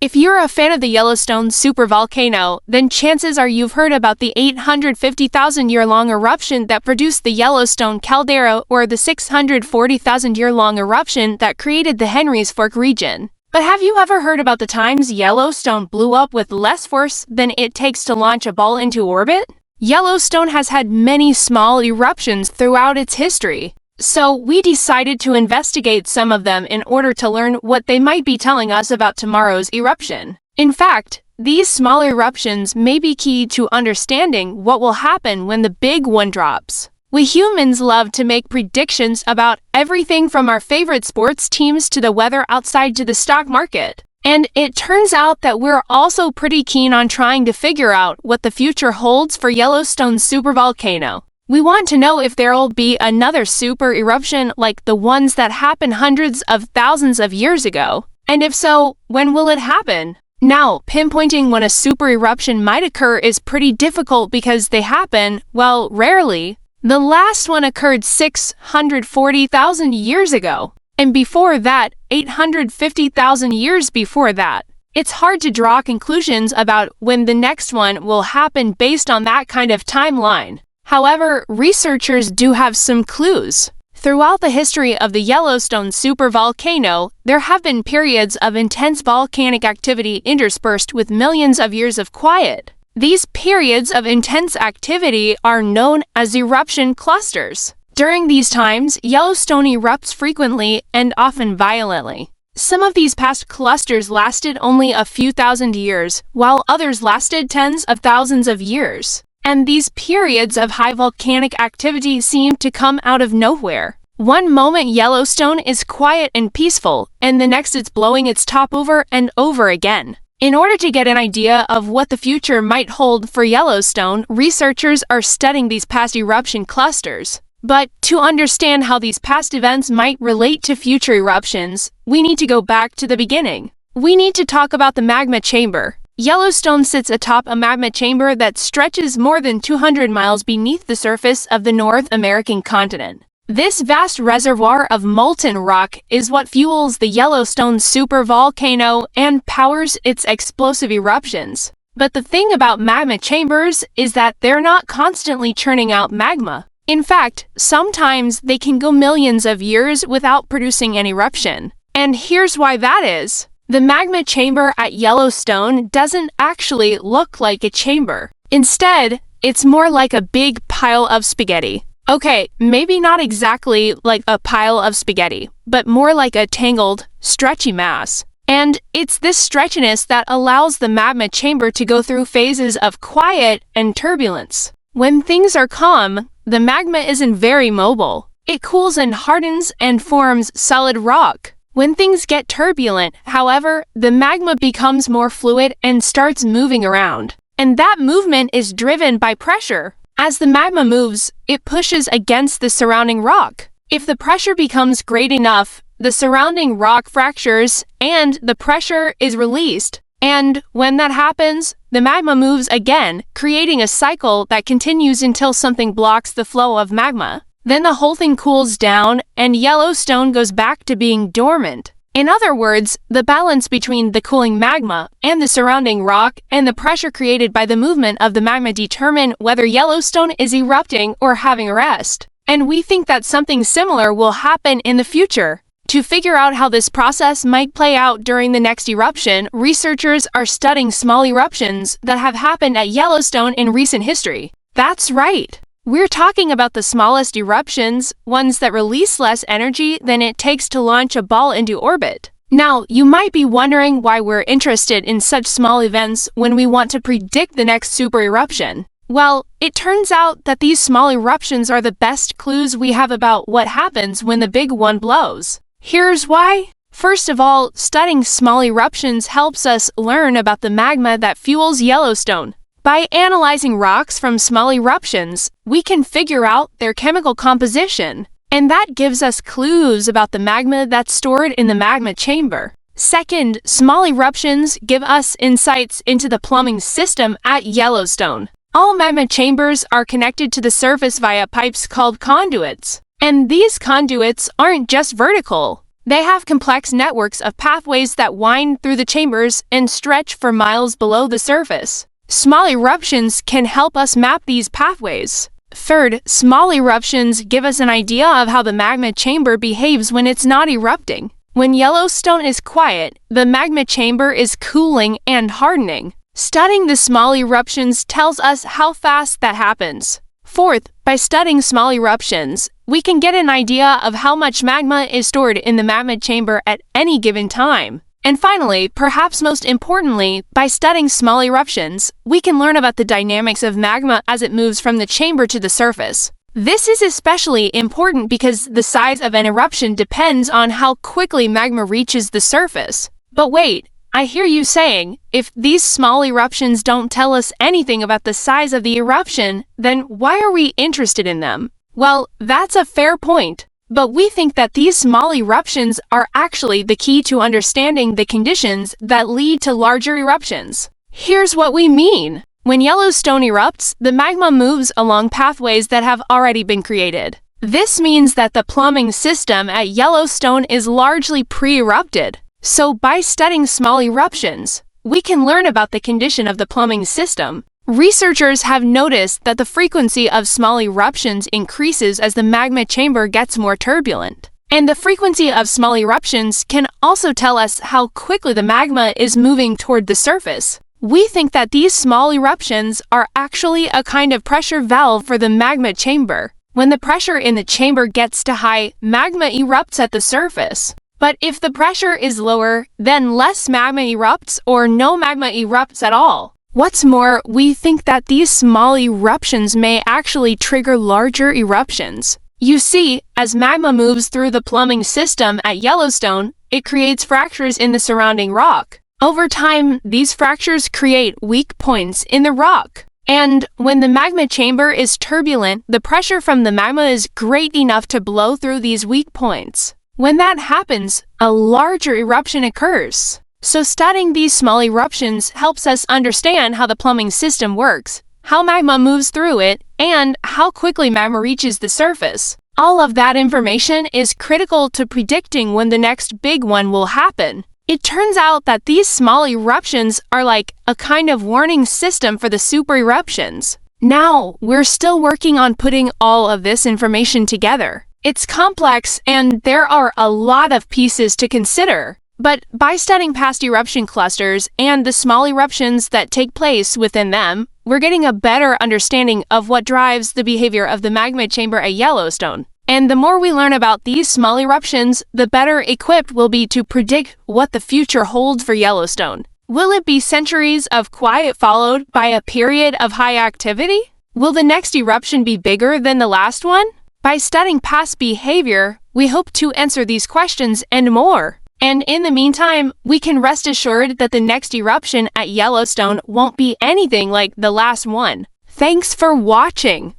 If you're a fan of the Yellowstone supervolcano, then chances are you've heard about the 850,000-year-long eruption that produced the Yellowstone caldera or the 640,000-year-long eruption that created the Henry's Fork region. But have you ever heard about the times Yellowstone blew up with less force than it takes to launch a ball into orbit? Yellowstone has had many small eruptions throughout its history. So we decided to investigate some of them in order to learn what they might be telling us about tomorrow's eruption. In fact, these small eruptions may be key to understanding what will happen when the big one drops. We humans love to make predictions about everything from our favorite sports teams to the weather outside to the stock market. And it turns out that we're also pretty keen on trying to figure out what the future holds for Yellowstone's supervolcano. We want to know if there'll be another super eruption like the ones that happened hundreds of thousands of years ago. And if so, when will it happen? Now, pinpointing when a super eruption might occur is pretty difficult because they happen, well, rarely. The last one occurred 640,000 years ago. And before that, 850,000 years before that. It's hard to draw conclusions about when the next one will happen based on that kind of timeline. However, researchers do have some clues. Throughout the history of the Yellowstone supervolcano, there have been periods of intense volcanic activity interspersed with millions of years of quiet. These periods of intense activity are known as eruption clusters. During these times, Yellowstone erupts frequently and often violently. Some of these past clusters lasted only a few thousand years, while others lasted tens of thousands of years. And these periods of high volcanic activity seem to come out of nowhere. One moment Yellowstone is quiet and peaceful, and the next it's blowing its top over and over again. In order to get an idea of what the future might hold for Yellowstone, researchers are studying these past eruption clusters. But to understand how these past events might relate to future eruptions, we need to go back to the beginning. We need to talk about the magma chamber. Yellowstone sits atop a magma chamber that stretches more than 200 miles beneath the surface of the North American continent. This vast reservoir of molten rock is what fuels the Yellowstone supervolcano and powers its explosive eruptions. But the thing about magma chambers is that they're not constantly churning out magma. In fact, sometimes they can go millions of years without producing an eruption. And here's why that is. The magma chamber at Yellowstone doesn't actually look like a chamber. Instead, it's more like a big pile of spaghetti. Okay, maybe not exactly like a pile of spaghetti, but more like a tangled, stretchy mass. And it's this stretchiness that allows the magma chamber to go through phases of quiet and turbulence. When things are calm, the magma isn't very mobile. It cools and hardens and forms solid rock. When things get turbulent, however, the magma becomes more fluid and starts moving around. And that movement is driven by pressure. As the magma moves, it pushes against the surrounding rock. If the pressure becomes great enough, the surrounding rock fractures and the pressure is released. And when that happens, the magma moves again, creating a cycle that continues until something blocks the flow of magma. Then the whole thing cools down, and Yellowstone goes back to being dormant. In other words, the balance between the cooling magma and the surrounding rock and the pressure created by the movement of the magma determine whether Yellowstone is erupting or having a rest. And we think that something similar will happen in the future. To figure out how this process might play out during the next eruption, researchers are studying small eruptions that have happened at Yellowstone in recent history. That's right! We're talking about the smallest eruptions, ones that release less energy than it takes to launch a ball into orbit. Now, you might be wondering why we're interested in such small events when we want to predict the next super eruption. Well, it turns out that these small eruptions are the best clues we have about what happens when the big one blows. Here's why. First of all, studying small eruptions helps us learn about the magma that fuels Yellowstone. By analyzing rocks from small eruptions, we can figure out their chemical composition, and that gives us clues about the magma that's stored in the magma chamber. Second, small eruptions give us insights into the plumbing system at Yellowstone. All magma chambers are connected to the surface via pipes called conduits. And these conduits aren't just vertical. They have complex networks of pathways that wind through the chambers and stretch for miles below the surface. Small eruptions can help us map these pathways. Third, small eruptions give us an idea of how the magma chamber behaves when it's not erupting. When Yellowstone is quiet, the magma chamber is cooling and hardening. Studying the small eruptions tells us how fast that happens. Fourth, by studying small eruptions, we can get an idea of how much magma is stored in the magma chamber at any given time. And finally, perhaps most importantly, by studying small eruptions, we can learn about the dynamics of magma as it moves from the chamber to the surface. This is especially important because the size of an eruption depends on how quickly magma reaches the surface. But wait, I hear you saying, if these small eruptions don't tell us anything about the size of the eruption, then why are we interested in them? Well, that's a fair point. But we think that these small eruptions are actually the key to understanding the conditions that lead to larger eruptions. Here's what we mean. When Yellowstone erupts, the magma moves along pathways that have already been created. This means that the plumbing system at Yellowstone is largely pre-erupted. So by studying small eruptions, we can learn about the condition of the plumbing system. Researchers have noticed that the frequency of small eruptions increases as the magma chamber gets more turbulent. And the frequency of small eruptions can also tell us how quickly the magma is moving toward the surface. We think that these small eruptions are actually a kind of pressure valve for the magma chamber. When the pressure in the chamber gets too high, magma erupts at the surface. But if the pressure is lower, then less magma erupts or no magma erupts at all. What's more, we think that these small eruptions may actually trigger larger eruptions. You see, as magma moves through the plumbing system at Yellowstone, it creates fractures in the surrounding rock. Over time, these fractures create weak points in the rock. And when the magma chamber is turbulent, the pressure from the magma is great enough to blow through these weak points. When that happens, a larger eruption occurs. So studying these small eruptions helps us understand how the plumbing system works, how magma moves through it, and how quickly magma reaches the surface. All of that information is critical to predicting when the next big one will happen. It turns out that these small eruptions are like a kind of warning system for the supereruptions. Now, we're still working on putting all of this information together. It's complex and there are a lot of pieces to consider. But by studying past eruption clusters and the small eruptions that take place within them, we're getting a better understanding of what drives the behavior of the magma chamber at Yellowstone. And the more we learn about these small eruptions, the better equipped we'll be to predict what the future holds for Yellowstone. Will it be centuries of quiet followed by a period of high activity? Will the next eruption be bigger than the last one? By studying past behavior, we hope to answer these questions and more. And in the meantime, we can rest assured that the next eruption at Yellowstone won't be anything like the last one. Thanks for watching!